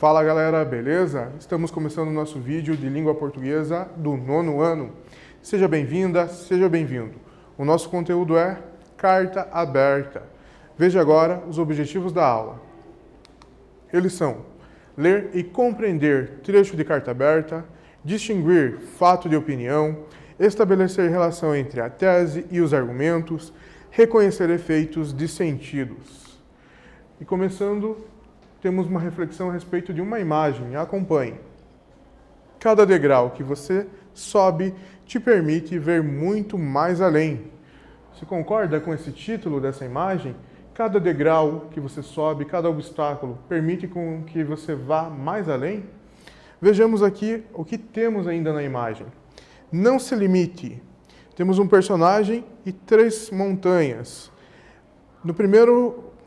Fala galera, beleza? Estamos começando o nosso vídeo de língua portuguesa do nono ano. Seja bem-vinda, seja bem-vindo. O nosso conteúdo é Carta Aberta. Veja agora os objetivos da aula. Eles são ler e compreender trecho de carta aberta, distinguir fato de opinião, estabelecer relação entre a tese e os argumentos, reconhecer efeitos de sentidos. E começando, temos uma reflexão a respeito de uma imagem. Acompanhe. Cada degrau que você sobe te permite ver muito mais além. Você concorda com esse título dessa imagem? Cada degrau que você sobe, cada obstáculo, permite com que você vá mais além? Vejamos aqui o que temos ainda na imagem. Não se limite. Temos um personagem e 3 montanhas.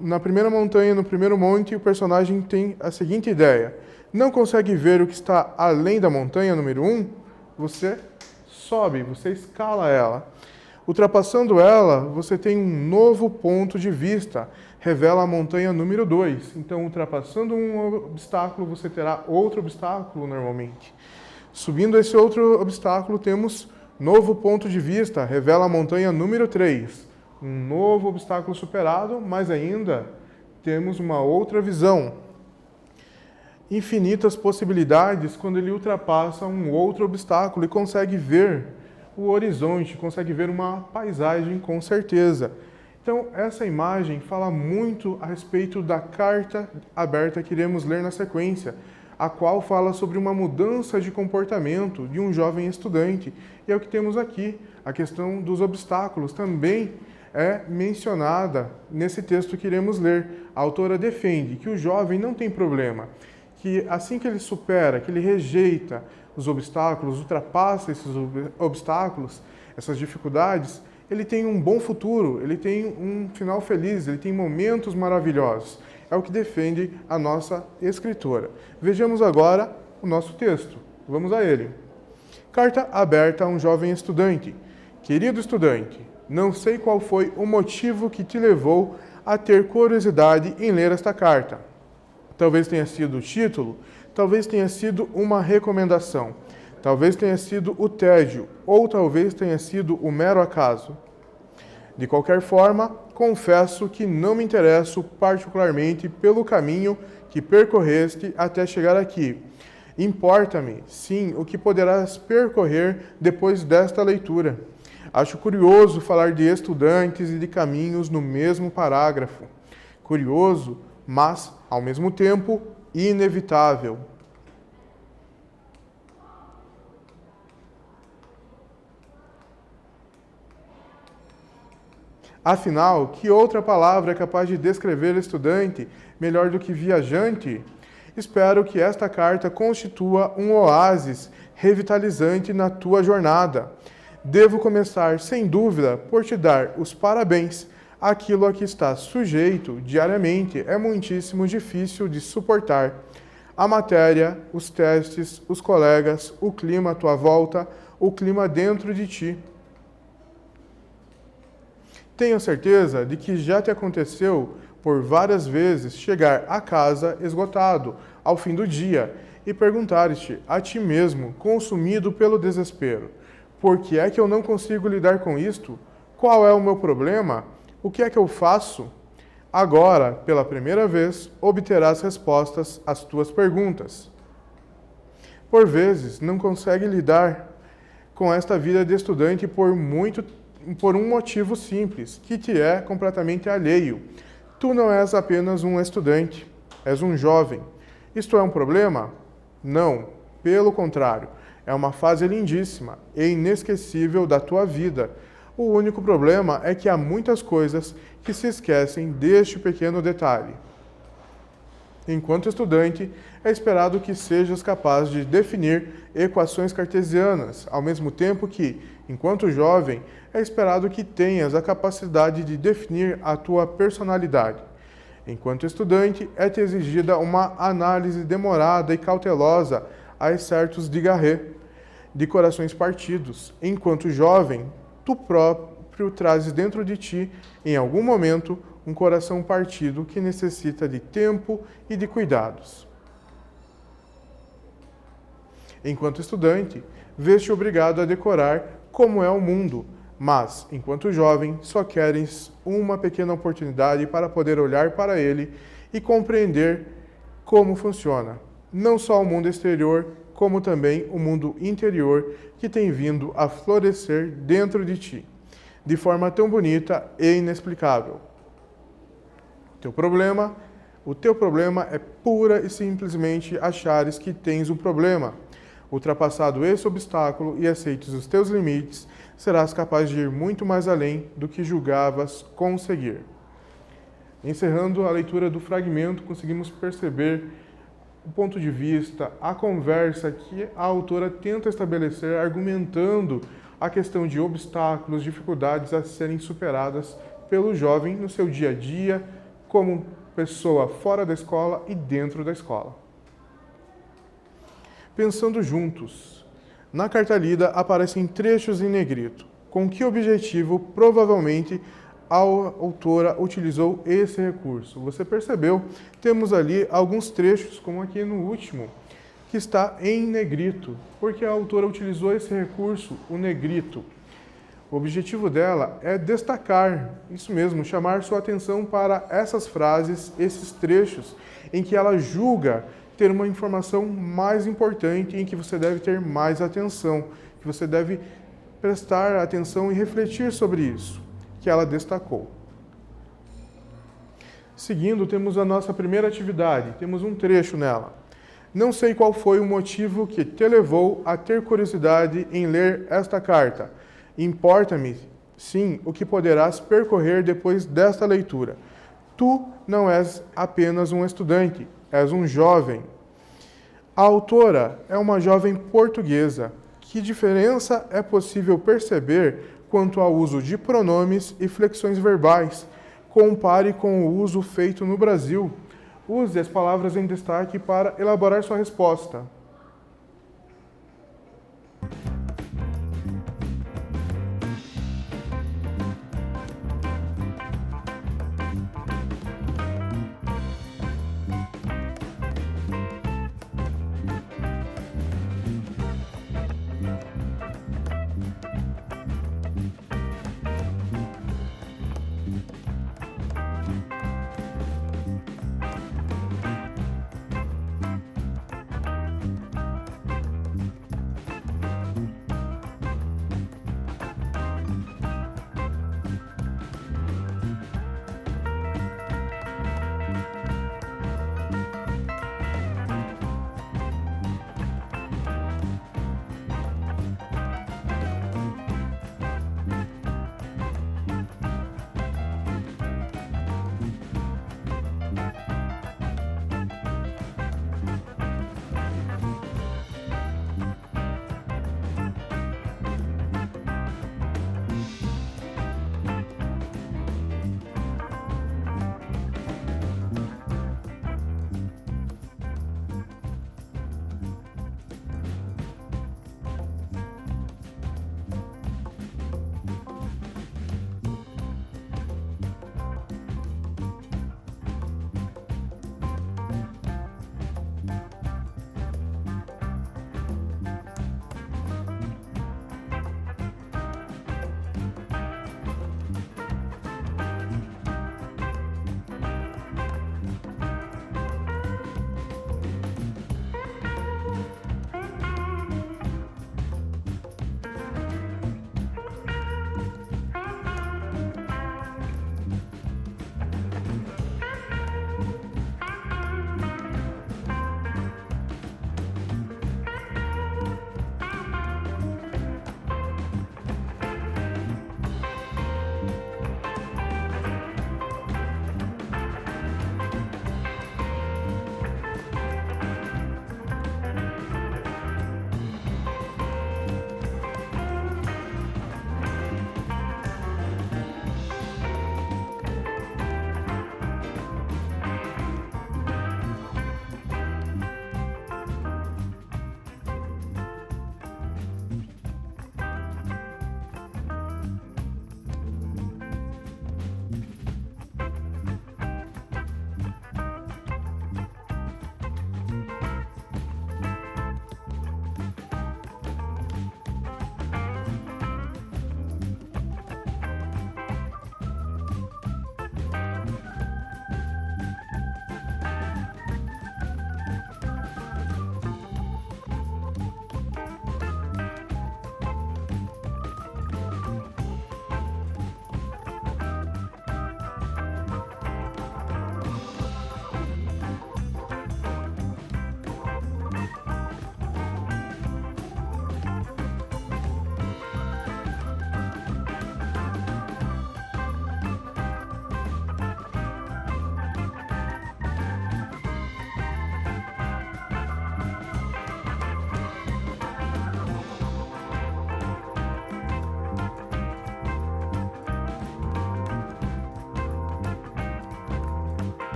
Na primeira montanha, no primeiro monte, o personagem tem a seguinte ideia. Não consegue ver o que está além da montanha número 1? Você sobe, você escala ela. Ultrapassando ela, você tem um novo ponto de vista, revela a montanha número 2. Então, ultrapassando um obstáculo, você terá outro obstáculo normalmente. Subindo esse outro obstáculo, temos novo ponto de vista, revela a montanha número 3. Um novo obstáculo superado, mas ainda temos uma outra visão. Infinitas possibilidades quando ele ultrapassa um outro obstáculo e consegue ver o horizonte, consegue ver uma paisagem com certeza. Então, essa imagem fala muito a respeito da carta aberta que iremos ler na sequência, a qual fala sobre uma mudança de comportamento de um jovem estudante. E é o que temos aqui, a questão dos obstáculos também é mencionada nesse texto que iremos ler. A autora defende que o jovem não tem problema, que assim que ele supera, que ele rejeita os obstáculos, ultrapassa esses obstáculos, essas dificuldades, ele tem um bom futuro, ele tem um final feliz, ele tem momentos maravilhosos. É o que defende a nossa escritora. Vejamos agora o nosso texto. Vamos a ele. Carta aberta a um jovem estudante. Querido estudante, não sei qual foi o motivo que te levou a ter curiosidade em ler esta carta. Talvez tenha sido o título, talvez tenha sido uma recomendação, talvez tenha sido o tédio, ou talvez tenha sido o mero acaso. De qualquer forma, confesso que não me interesso particularmente pelo caminho que percorreste até chegar aqui. Importa-me, sim, o que poderás percorrer depois desta leitura. Acho curioso falar de estudantes e de caminhos no mesmo parágrafo. Curioso, mas, ao mesmo tempo, inevitável. Afinal, que outra palavra é capaz de descrever estudante melhor do que viajante? Espero que esta carta constitua um oásis revitalizante na tua jornada. Devo começar, sem dúvida, por te dar os parabéns. Aquilo a que estás sujeito diariamente é muitíssimo difícil de suportar. A matéria, os testes, os colegas, o clima à tua volta, o clima dentro de ti. Tenho certeza de que já te aconteceu por várias vezes chegar a casa esgotado ao fim do dia e perguntares-te a ti mesmo, consumido pelo desespero: por que é que eu não consigo lidar com isto? Qual é o meu problema? O que é que eu faço? Agora, pela primeira vez, obterás respostas às tuas perguntas. Por vezes, não consegue lidar com esta vida de estudante por um motivo simples, que te é completamente alheio. Tu não és apenas um estudante, és um jovem. Isto é um problema? Não, pelo contrário, é uma fase lindíssima e inesquecível da tua vida. O único problema é que há muitas coisas que se esquecem deste pequeno detalhe. Enquanto estudante, é esperado que sejas capaz de definir equações cartesianas, ao mesmo tempo que, enquanto jovem, é esperado que tenhas a capacidade de definir a tua personalidade. Enquanto estudante, é-te exigida uma análise demorada e cautelosa a excertos de Garret, de corações partidos. Enquanto jovem, tu próprio trazes dentro de ti, em algum momento, um coração partido que necessita de tempo e de cuidados. Enquanto estudante, vê-te obrigado a decorar como é o mundo, mas, enquanto jovem, só queres uma pequena oportunidade para poder olhar para ele e compreender como funciona, não só o mundo exterior, como também o mundo interior que tem vindo a florescer dentro de ti, de forma tão bonita e inexplicável. O teu problema é pura e simplesmente achares que tens um problema. Ultrapassado esse obstáculo e aceites os teus limites, serás capaz de ir muito mais além do que julgavas conseguir. Encerrando a leitura do fragmento, conseguimos perceber o ponto de vista, a conversa que a autora tenta estabelecer, argumentando a questão de obstáculos, dificuldades a serem superadas pelo jovem no seu dia a dia, como pessoa fora da escola e dentro da escola. Pensando juntos, na carta lida aparecem trechos em negrito. Com que objetivo, provavelmente, a autora utilizou esse recurso? Você percebeu? Temos ali alguns trechos, como aqui no último, que está em negrito, porque a autora utilizou esse recurso, o negrito. O objetivo dela é destacar, isso mesmo, chamar sua atenção para essas frases, esses trechos, em que ela julga ter uma informação mais importante, em que você deve ter mais atenção, que você deve prestar atenção e refletir sobre isso, que ela destacou. Seguindo, temos a nossa primeira atividade, temos um trecho nela. Não sei qual foi o motivo que te levou a ter curiosidade em ler esta carta. Importa-me, sim, o que poderás percorrer depois desta leitura. Tu não és apenas um estudante, és um jovem. A autora é uma jovem portuguesa. Que diferença é possível perceber quanto ao uso de pronomes e flexões verbais? Compare com o uso feito no Brasil. Use as palavras em destaque para elaborar sua resposta.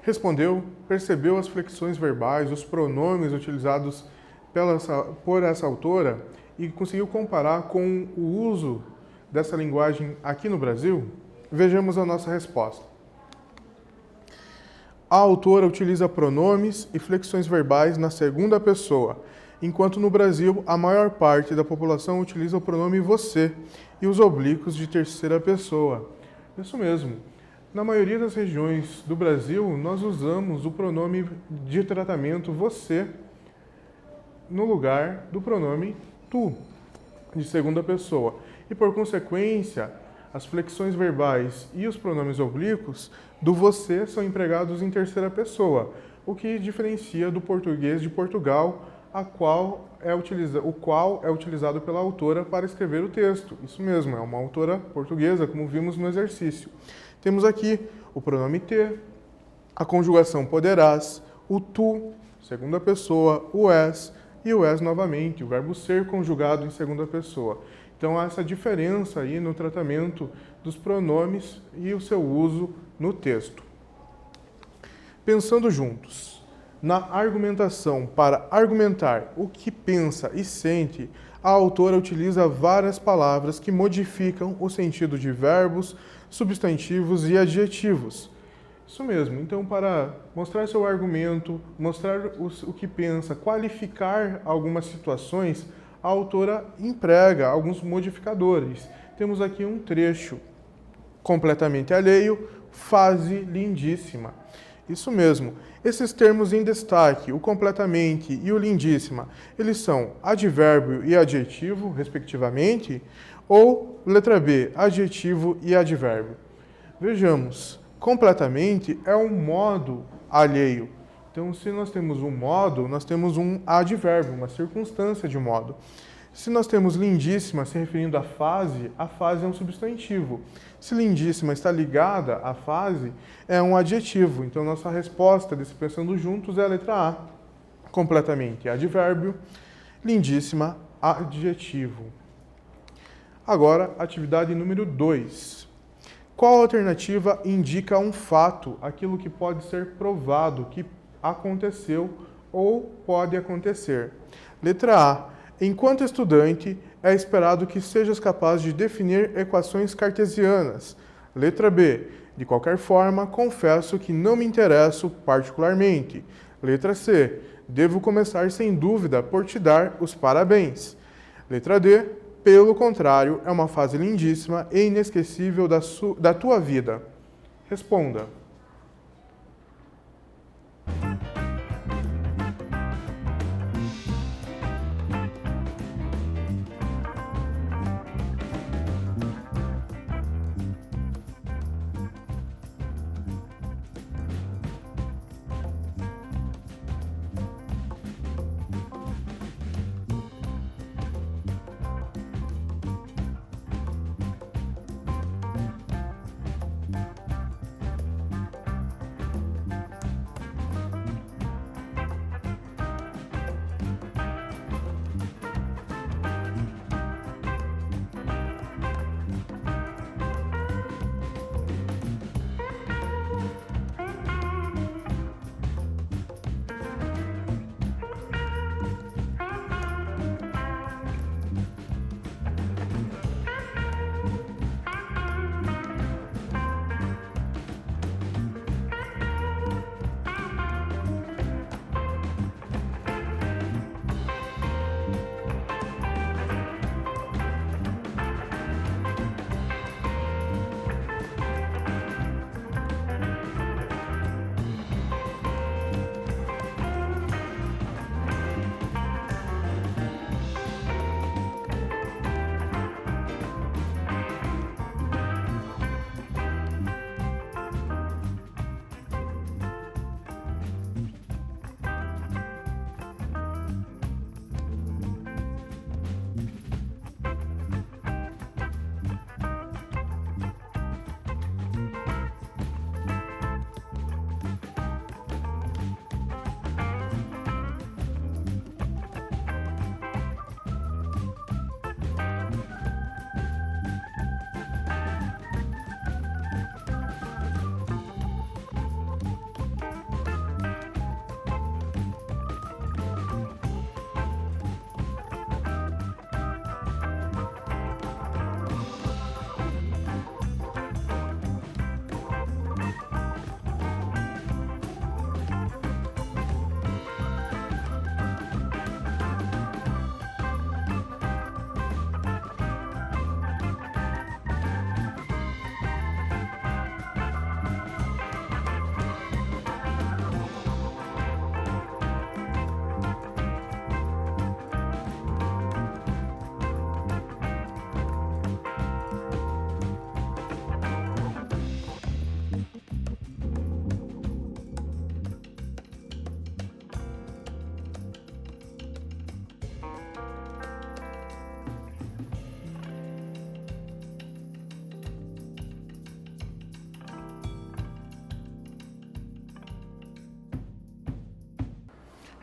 respondeu, percebeu as flexões verbais, os pronomes utilizados por essa autora e conseguiu comparar com o uso dessa linguagem aqui no Brasil? Vejamos a nossa resposta. A autora utiliza pronomes e flexões verbais na segunda pessoa, enquanto no Brasil a maior parte da população utiliza o pronome você e os oblíquos de terceira pessoa. Isso mesmo. Na maioria das regiões do Brasil, nós usamos o pronome de tratamento você no lugar do pronome tu, de segunda pessoa. E por consequência, as flexões verbais e os pronomes oblíquos do você são empregados em terceira pessoa, o que diferencia do português de Portugal, o qual é utilizado pela autora para escrever o texto. Isso mesmo, é uma autora portuguesa, como vimos no exercício. Temos aqui o pronome te, a conjugação poderás, o tu, segunda pessoa, o és e o és novamente, o verbo ser conjugado em segunda pessoa. Então, há essa diferença aí no tratamento dos pronomes e o seu uso no texto. Pensando juntos, na argumentação, para argumentar o que pensa e sente, a autora utiliza várias palavras que modificam o sentido de verbos, substantivos e adjetivos. Isso mesmo. Então, para mostrar seu argumento, mostrar o que pensa, qualificar algumas situações, a autora emprega alguns modificadores. Temos aqui um trecho completamente alheio, fase lindíssima. Isso mesmo. Esses termos em destaque, o completamente e o lindíssima, eles são advérbio e adjetivo, respectivamente, ou, letra B, adjetivo e advérbio. Vejamos, completamente é um modo alheio. Então, se nós temos um modo, nós temos um advérbio, uma circunstância de modo. Se nós temos lindíssima se referindo à fase, a fase é um substantivo. Se lindíssima está ligada à fase, é um adjetivo. Então, nossa resposta desse pensando juntos é a letra A. Completamente advérbio, lindíssima adjetivo. Agora, atividade número 2. Qual alternativa indica um fato, aquilo que pode ser provado, que aconteceu ou pode acontecer? Letra A. Enquanto estudante, é esperado que sejas capaz de definir equações cartesianas. Letra B. De qualquer forma, confesso que não me interesso particularmente. Letra C. Devo começar sem dúvida por te dar os parabéns. Letra D. Pelo contrário, é uma fase lindíssima e inesquecível da tua vida. Responda.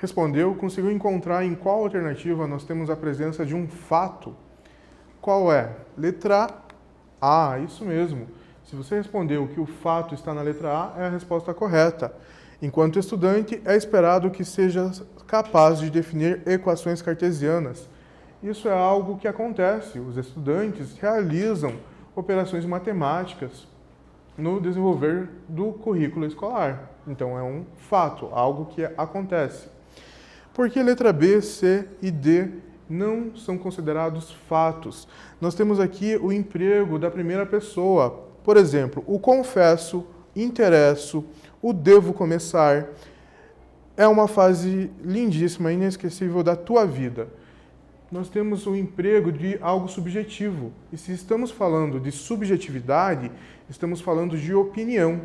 respondeu, conseguiu encontrar em qual alternativa nós temos a presença de um fato? Qual é? Letra A, isso mesmo. Se você respondeu que o fato está na letra A, é a resposta correta. Enquanto estudante, é esperado que seja capaz de definir equações cartesianas. Isso é algo que acontece. Os estudantes realizam operações matemáticas no desenvolver do currículo escolar. Então, é um fato, algo que acontece. Por que letra B, C e D não são considerados fatos? Nós temos aqui o emprego da primeira pessoa. Por exemplo, o confesso, interesso, o devo começar. É uma fase lindíssima, inesquecível da tua vida. Nós temos o emprego de algo subjetivo. E se estamos falando de subjetividade, estamos falando de opinião.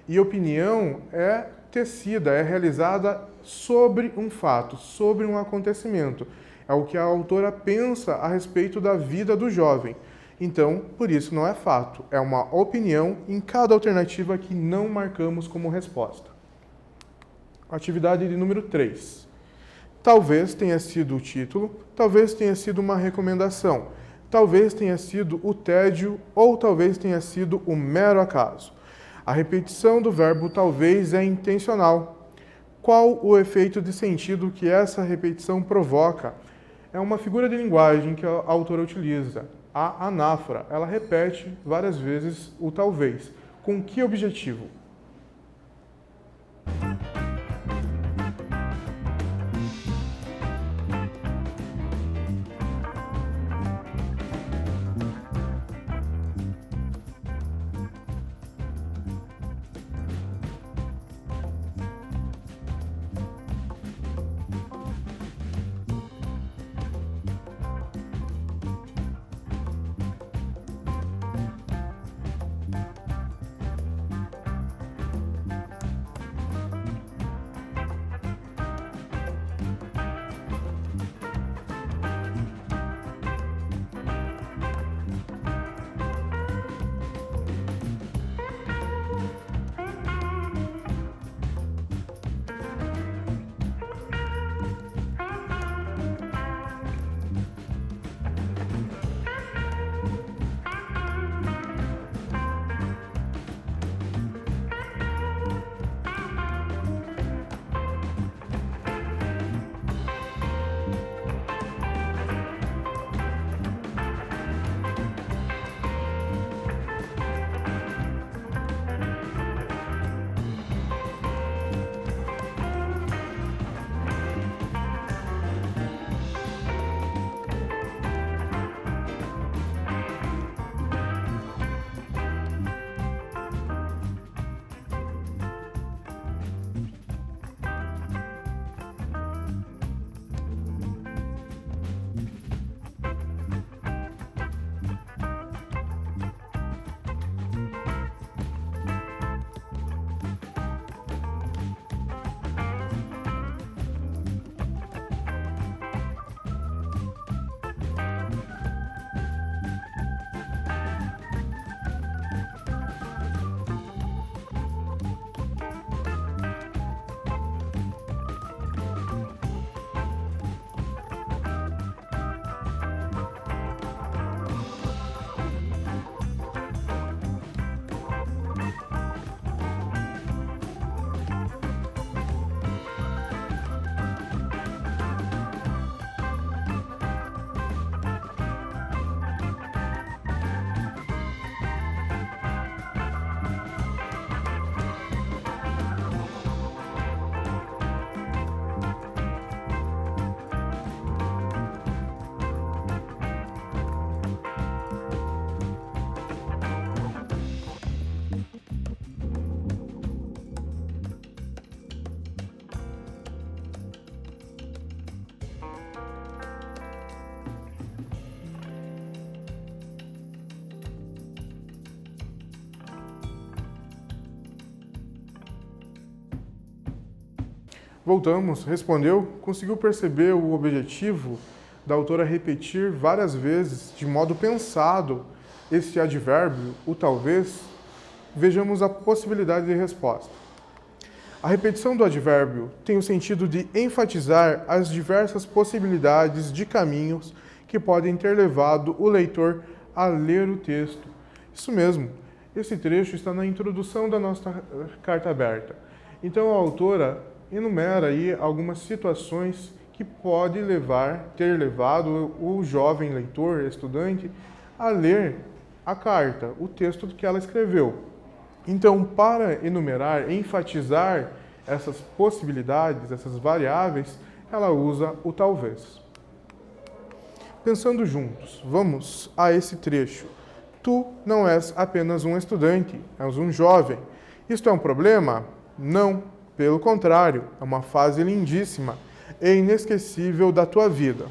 E opinião é tecida, é realizada sobre um fato, sobre um acontecimento. É o que a autora pensa a respeito da vida do jovem. Então, por isso não é fato, é uma opinião em cada alternativa que não marcamos como resposta. Atividade de número 3. Talvez tenha sido o título, talvez tenha sido uma recomendação, talvez tenha sido o tédio ou talvez tenha sido o mero acaso. A repetição do verbo talvez é intencional. Qual o efeito de sentido que essa repetição provoca? É uma figura de linguagem que a autora utiliza, a anáfora. Ela repete várias vezes o talvez. Com que objetivo? Voltamos, respondeu, conseguiu perceber o objetivo da autora repetir várias vezes, de modo pensado, esse advérbio, o talvez? Vejamos a possibilidade de resposta. A repetição do advérbio tem o sentido de enfatizar as diversas possibilidades de caminhos que podem ter levado o leitor a ler o texto. Isso mesmo, esse trecho está na introdução da nossa carta aberta. Então a autora enumera aí algumas situações que pode ter levado o jovem leitor, estudante, a ler a carta, o texto que ela escreveu. Então, para enumerar, enfatizar essas possibilidades, essas variáveis, ela usa o talvez. Pensando juntos, vamos a esse trecho. Tu não és apenas um estudante, és um jovem. Isto é um problema? Não, pelo contrário, é uma fase lindíssima e inesquecível da tua vida.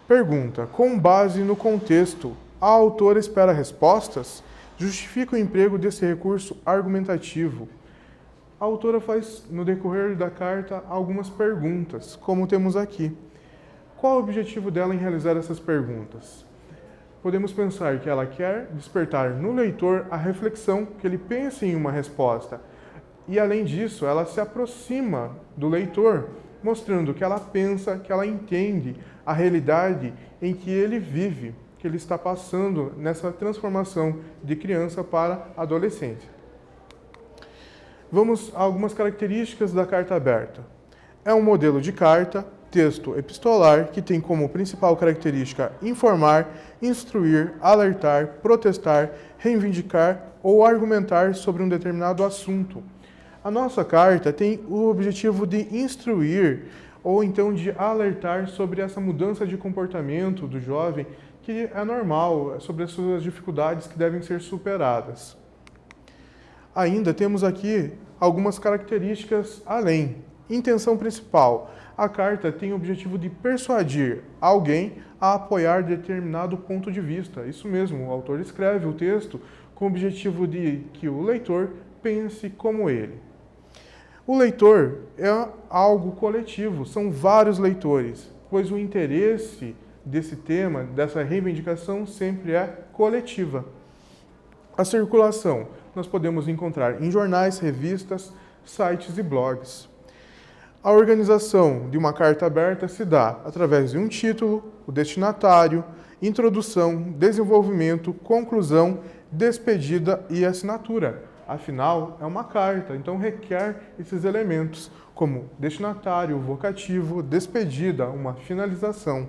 Pergunta: com base no contexto, a autora espera respostas? Justifica o emprego desse recurso argumentativo. A autora faz, no decorrer da carta, algumas perguntas, como temos aqui. Qual o objetivo dela em realizar essas perguntas? Podemos pensar que ela quer despertar no leitor a reflexão, que ele pense em uma resposta. E, além disso, ela se aproxima do leitor, mostrando que ela pensa, que ela entende a realidade em que ele vive, que ele está passando nessa transformação de criança para adolescente. Vamos a algumas características da carta aberta. É um modelo de carta, texto epistolar, que tem como principal característica informar, instruir, alertar, protestar, reivindicar ou argumentar sobre um determinado assunto. A nossa carta tem o objetivo de instruir ou então de alertar sobre essa mudança de comportamento do jovem, que é normal, sobre as suas dificuldades que devem ser superadas. Ainda temos aqui algumas características além. Intenção principal. A carta tem o objetivo de persuadir alguém a apoiar determinado ponto de vista. Isso mesmo, o autor escreve o texto com o objetivo de que o leitor pense como ele. O leitor é algo coletivo, são vários leitores, pois o interesse desse tema, dessa reivindicação, sempre é coletiva. A circulação nós podemos encontrar em jornais, revistas, sites e blogs. A organização de uma carta aberta se dá através de um título, o destinatário, introdução, desenvolvimento, conclusão, despedida e assinatura. Afinal, é uma carta, então requer esses elementos, como destinatário, vocativo, despedida, uma finalização.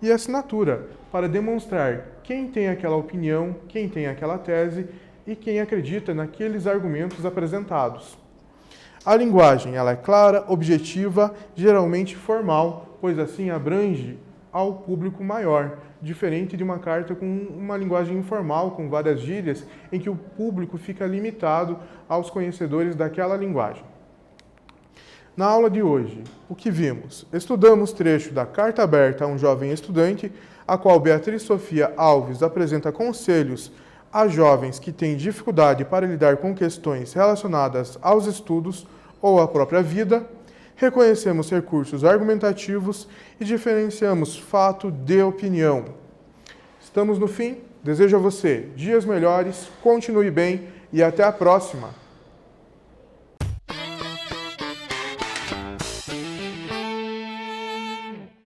E assinatura, para demonstrar quem tem aquela opinião, quem tem aquela tese e quem acredita naqueles argumentos apresentados. A linguagem ela é clara, objetiva, geralmente formal, pois assim abrange ao público maior, diferente de uma carta com uma linguagem informal, com várias gírias, em que o público fica limitado aos conhecedores daquela linguagem. Na aula de hoje, o que vimos? Estudamos trecho da Carta Aberta a um Jovem Estudante, a qual Beatriz Sofia Alves apresenta conselhos a jovens que têm dificuldade para lidar com questões relacionadas aos estudos ou à própria vida. Reconhecemos recursos argumentativos e diferenciamos fato de opinião. Estamos no fim. Desejo a você dias melhores, continue bem e até a próxima!